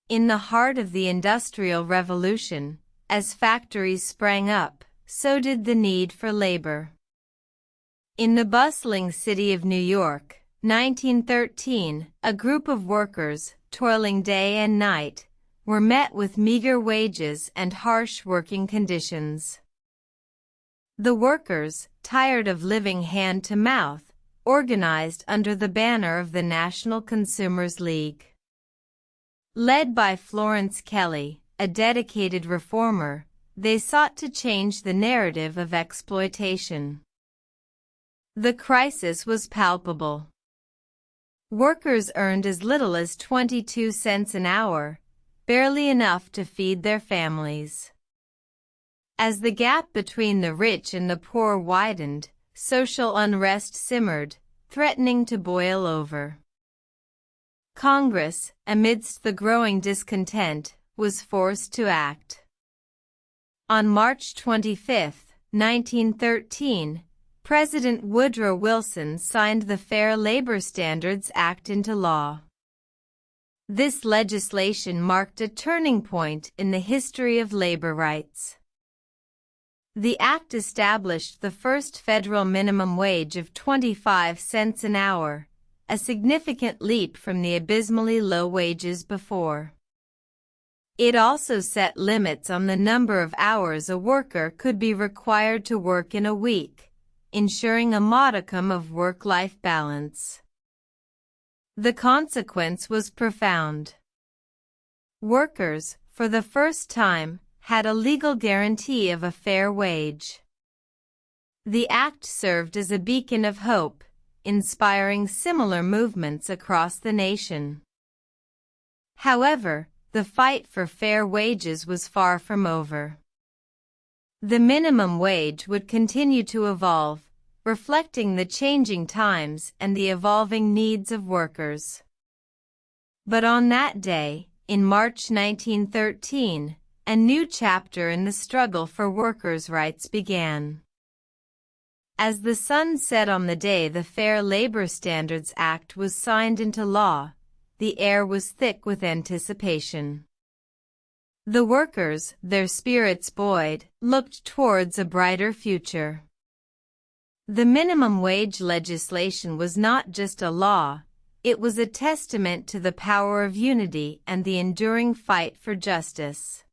In the heart of the Industrial Revolution, as factories sprang up, so did the need for labor. In the bustling city of New York, 1913, a group of workers, toiling day and night, were met with meager wages and harsh working conditions. The workers, tired of living hand to mouth, organized under the banner of the National Consumers League. Led by Florence Kelley, a dedicated reformer, they sought to change the narrative of exploitation. The crisis was palpable. Workers earned as little as 22 cents an hour, barely enough to feed their families. As the gap between the rich and the poor widened, social unrest simmered, threatening to boil over. Congress, amidst the growing discontent, was forced to act. On March 25, 1913, President Woodrow Wilson signed the Fair Labor Standards Act into law. This legislation marked a turning point in the history of labor rights. The act established the first federal minimum wage of 25 cents an hour, a significant leap from the abysmally low wages before. It also set limits on the number of hours a worker could be required to work in a week, ensuring a modicum of work-life balance. The consequence was profound. Workers, for the first time, had a legal guarantee of a fair wage. The act served as a beacon of hope, inspiring similar movements across the nation. However, the fight for fair wages was far from over. The minimum wage would continue to evolve, reflecting the changing times and the evolving needs of workers. But on that day, in March 1913, a new chapter in the struggle for workers' rights began. As the sun set on the day the Fair Labor Standards Act was signed into law, the air was thick with anticipation. The workers, their spirits buoyed, looked towards a brighter future. The minimum wage legislation was not just a law, it was a testament to the power of unity and the enduring fight for justice.